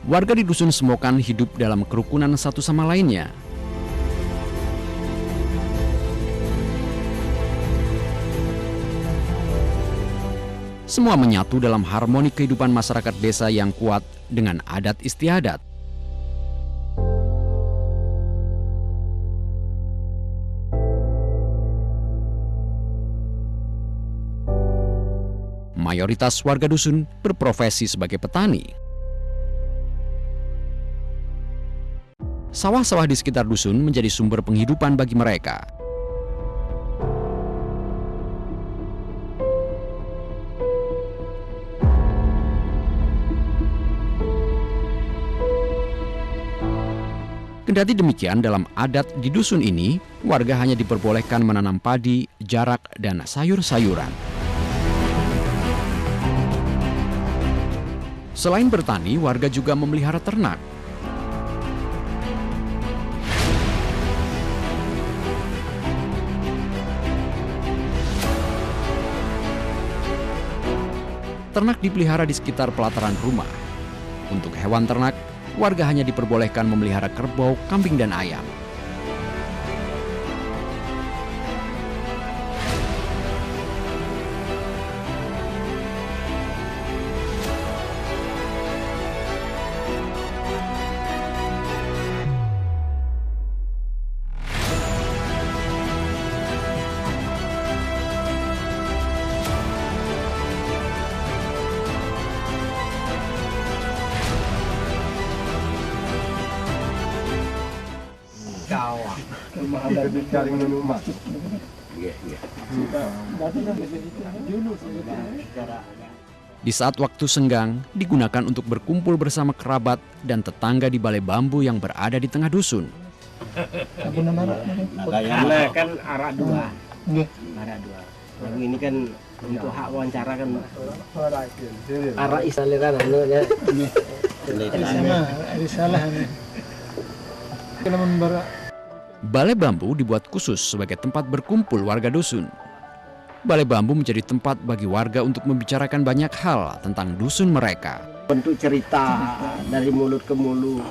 Warga di Dusun Semokan hidup dalam kerukunan satu sama lainnya. Semua menyatu dalam harmoni kehidupan masyarakat desa yang kuat dengan adat istiadat. Mayoritas warga dusun berprofesi sebagai petani. Sawah-sawah di sekitar dusun menjadi sumber penghidupan bagi mereka. Kendati demikian, dalam adat di dusun ini, warga hanya diperbolehkan menanam padi, jarak, dan sayur-sayuran. Selain bertani, warga juga memelihara ternak. Ternak dipelihara di sekitar pelataran rumah. Untuk hewan ternak, warga hanya diperbolehkan memelihara kerbau, kambing, dan ayam. Di saat waktu senggang, digunakan untuk berkumpul bersama kerabat dan tetangga di balai bambu yang berada di tengah dusun. Karena kan arah dua. Lagu ini kan untuk hak wawancara kan arah isaliran ya. Balai bambu dibuat khusus sebagai tempat berkumpul warga dusun. Balai bambu menjadi tempat bagi warga untuk membicarakan banyak hal tentang dusun mereka. Bentuk cerita dari mulut ke mulut.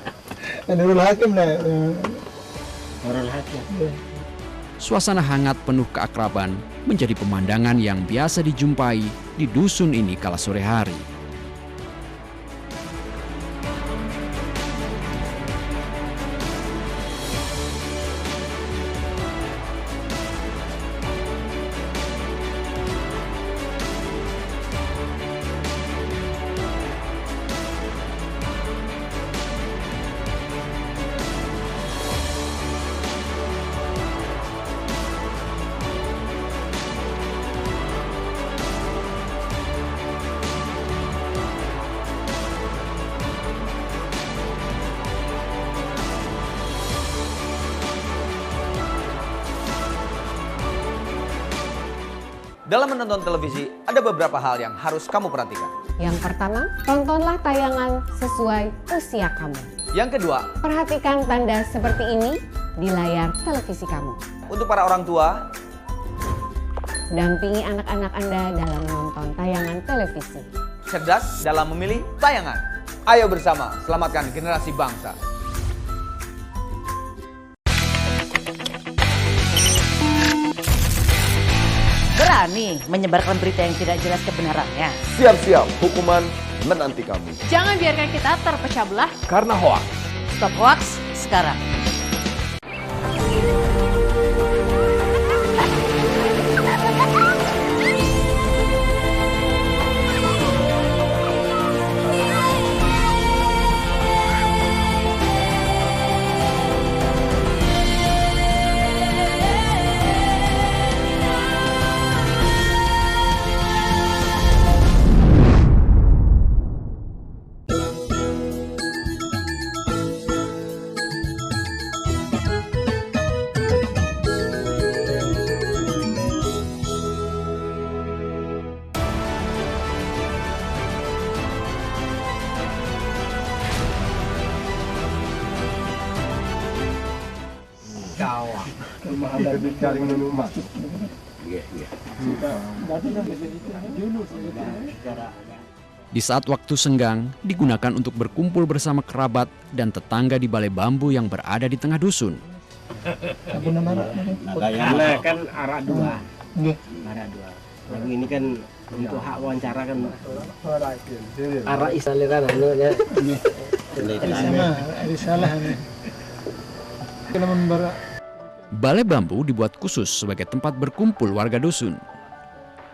Suasana hangat penuh keakraban menjadi pemandangan yang biasa dijumpai di dusun ini kala sore hari. Dalam menonton televisi, ada beberapa hal yang harus kamu perhatikan. Yang pertama, tontonlah tayangan sesuai usia kamu. Yang kedua, Perhatikan tanda seperti ini di layar televisi kamu. untuk para orang tua, Dampingi anak-anak Anda dalam menonton tayangan televisi. cerdas dalam memilih tayangan. Ayo bersama, selamatkan generasi bangsa. Berani menyebarkan berita yang tidak jelas kebenarannya. Siap-siap, hukuman menanti kamu. Jangan biarkan kita terpecah belah Karena hoak. Stop hoax sekarang. Di saat waktu senggang digunakan untuk berkumpul bersama kerabat dan tetangga di balai bambu yang berada di tengah dusun. Karena kan arah dua. Arah dua. Lagu ini kan untuk hak wawancara kan arah isaliran ya. Balai bambu dibuat khusus sebagai tempat berkumpul warga dusun.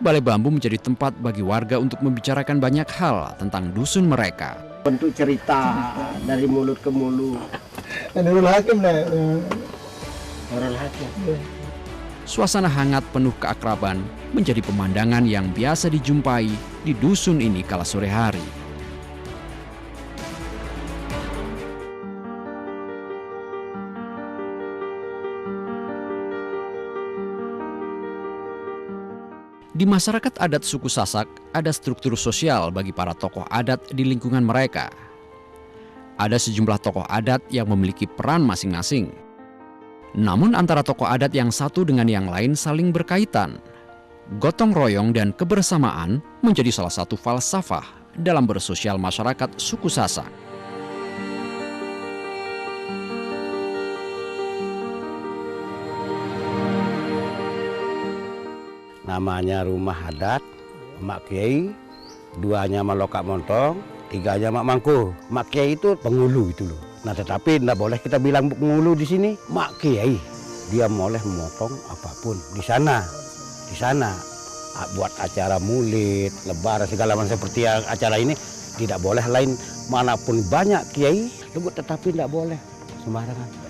Balai bambu menjadi tempat bagi warga untuk membicarakan banyak hal tentang dusun mereka. Bentuk cerita dari mulut ke mulut. Suasana hangat penuh keakraban menjadi pemandangan yang biasa dijumpai di dusun ini kala sore hari. Di masyarakat adat suku Sasak, ada struktur sosial bagi para tokoh adat di lingkungan mereka. Ada sejumlah tokoh adat yang memiliki peran masing-masing. Namun antara tokoh adat yang satu dengan yang lain saling berkaitan. Gotong royong dan kebersamaan menjadi salah satu falsafah dalam bersosial masyarakat suku Sasak. Namanya rumah adat, Mak Kiai, duanya Malokak Montong, tiganya Mak Mangku. Mak Kiai itu penghulu itu loh. Nah tetapi tidak boleh kita bilang penghulu di sini. Mak Kiai, dia boleh memotong apapun di sana. Di sana buat acara Maulid, Lebaran segala macam seperti acara ini tidak boleh lain manapun banyak Kiai, tetapi tidak boleh sembarangan.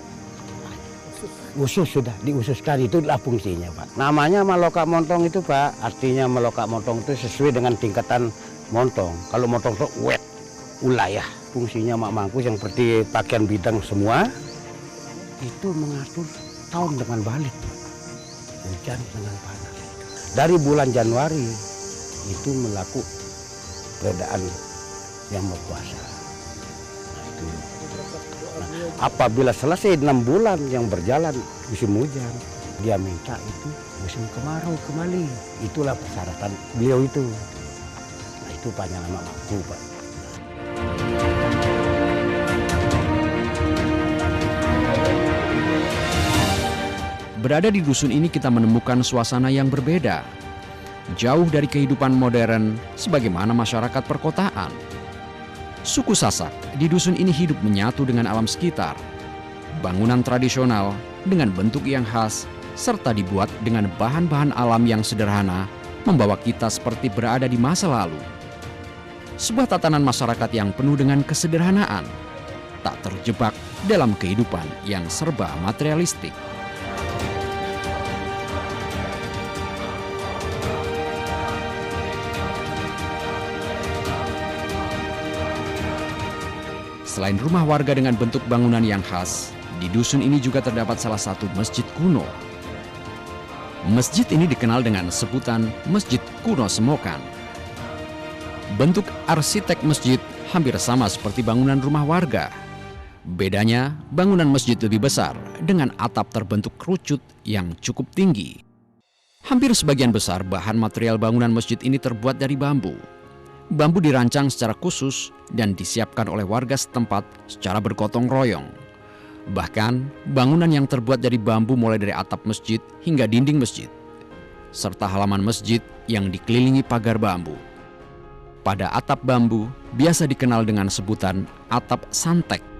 Usus sudah diususkan, itulah fungsinya Pak. Namanya Malokak Montong itu Pak, artinya Malokak Montong itu sesuai dengan tingkatan montong. Kalau montong itu wet, ulayah. Fungsinya Mak Mangku yang seperti pakaian bidang semua, itu mengatur tahun dengan balik. Hujan dengan panas. Dari bulan Januari itu melakukan peredaan yang berpuasa. Nah, itu. Apabila selesai 6 bulan yang berjalan musim hujan, dia minta itu musim kemarau kembali. Itulah persyaratan beliau itu. Nah itu panjang nama Mangku Pak. Berada di dusun ini kita menemukan suasana yang berbeda. Jauh dari kehidupan modern sebagaimana masyarakat perkotaan. Suku Sasak di dusun ini hidup menyatu dengan alam sekitar. Bangunan tradisional dengan bentuk yang khas serta dibuat dengan bahan-bahan alam yang sederhana membawa kita seperti berada di masa lalu. Sebuah tatanan masyarakat yang penuh dengan kesederhanaan, tak terjebak dalam kehidupan yang serba materialistik. Selain rumah warga dengan bentuk bangunan yang khas, di dusun ini juga terdapat salah satu masjid kuno. Masjid ini dikenal dengan sebutan Masjid Kuno Semokan. Bentuk arsitek masjid hampir sama seperti bangunan rumah warga. Bedanya, bangunan masjid lebih besar dengan atap terbentuk kerucut yang cukup tinggi. Hampir sebagian besar bahan material bangunan masjid ini terbuat dari bambu. Bambu dirancang secara khusus dan disiapkan oleh warga setempat secara bergotong royong. Bahkan, bangunan yang terbuat dari bambu mulai dari atap masjid hingga dinding masjid, serta halaman masjid yang dikelilingi pagar bambu. Pada atap bambu biasa dikenal dengan sebutan atap santek.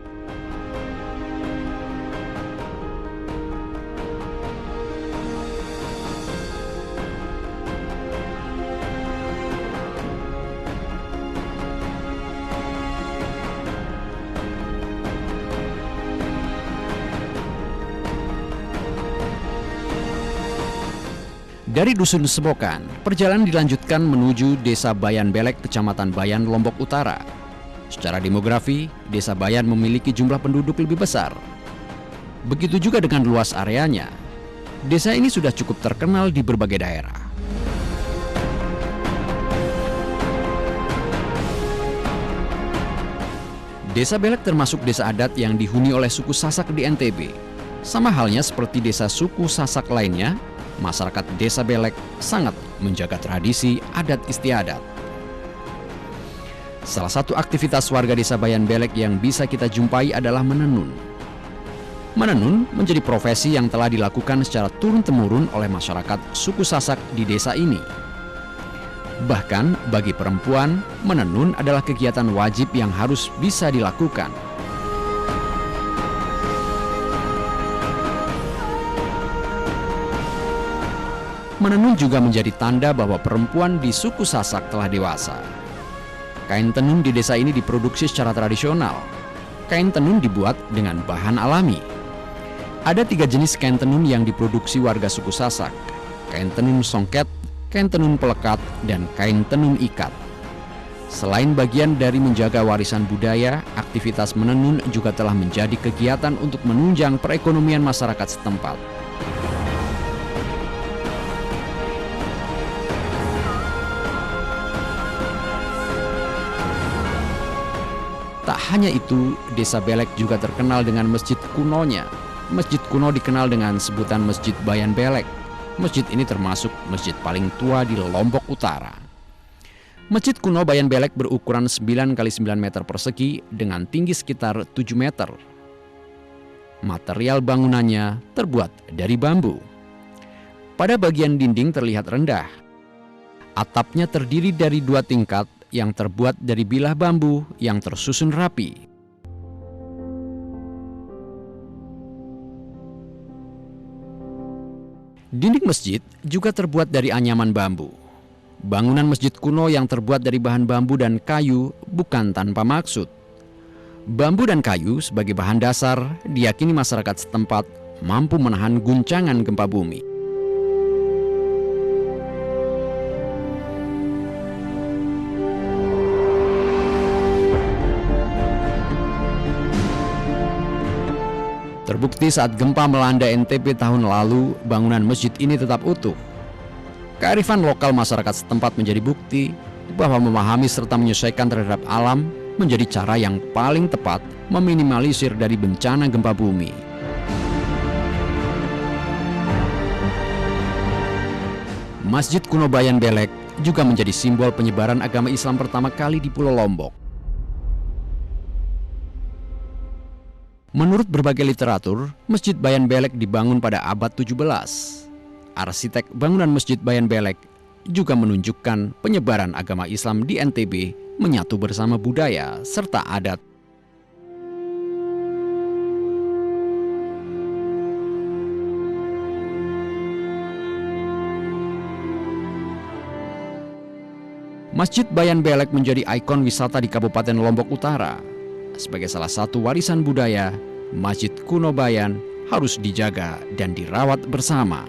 Dari Dusun Semokan, perjalanan dilanjutkan menuju Desa Bayan Belek, Kecamatan Bayan, Lombok Utara. Secara demografi, Desa Bayan memiliki jumlah penduduk lebih besar. Begitu juga dengan luas areanya. Desa ini sudah cukup terkenal di berbagai daerah. Desa Belek termasuk desa adat yang dihuni oleh suku Sasak di NTB. Sama halnya seperti desa suku Sasak lainnya, masyarakat Desa Belek sangat menjaga tradisi adat istiadat. Salah satu aktivitas warga desa Bayan Belek yang bisa kita jumpai adalah menenun. Menenun menjadi profesi yang telah dilakukan secara turun-temurun oleh masyarakat suku Sasak di desa ini. Bahkan bagi perempuan, menenun adalah kegiatan wajib yang harus bisa dilakukan. Menenun juga menjadi tanda bahwa perempuan di suku Sasak telah dewasa. Kain tenun di desa ini diproduksi secara tradisional. Kain tenun dibuat dengan bahan alami. Ada 3 jenis kain tenun yang diproduksi warga suku Sasak: kain tenun songket, kain tenun pelekat, dan kain tenun ikat. Selain bagian dari menjaga warisan budaya, aktivitas menenun juga telah menjadi kegiatan untuk menunjang perekonomian masyarakat setempat. Tak hanya itu, desa Belek juga terkenal dengan masjid kunonya. Masjid kuno dikenal dengan sebutan Masjid Bayan Belek. Masjid ini termasuk masjid paling tua di Lombok Utara. Masjid kuno Bayan Belek berukuran 9 x 9 meter persegi dengan tinggi sekitar 7 meter. Material bangunannya terbuat dari bambu. Pada bagian dinding terlihat rendah. Atapnya terdiri dari 2 tingkat yang terbuat dari bilah bambu yang tersusun rapi. Dinding masjid juga terbuat dari anyaman bambu. Bangunan masjid kuno yang terbuat dari bahan bambu dan kayu bukan tanpa maksud. Bambu dan kayu sebagai bahan dasar diyakini masyarakat setempat mampu menahan guncangan gempa bumi. Terbukti saat gempa melanda NTB tahun lalu, bangunan masjid ini tetap utuh. Kearifan lokal masyarakat setempat menjadi bukti bahwa memahami serta menyesuaikan terhadap alam menjadi cara yang paling tepat meminimalisir dari bencana gempa bumi. Masjid kuno Bayan Belek juga menjadi simbol penyebaran agama Islam pertama kali di Pulau Lombok. Menurut berbagai literatur, Masjid Bayan Belek dibangun pada abad 17. Arsitek bangunan Masjid Bayan Belek juga menunjukkan penyebaran agama Islam di NTB menyatu bersama budaya serta adat. Masjid Bayan Belek menjadi ikon wisata di Kabupaten Lombok Utara. Sebagai salah satu warisan budaya, Masjid Kuno Bayan harus dijaga dan dirawat bersama.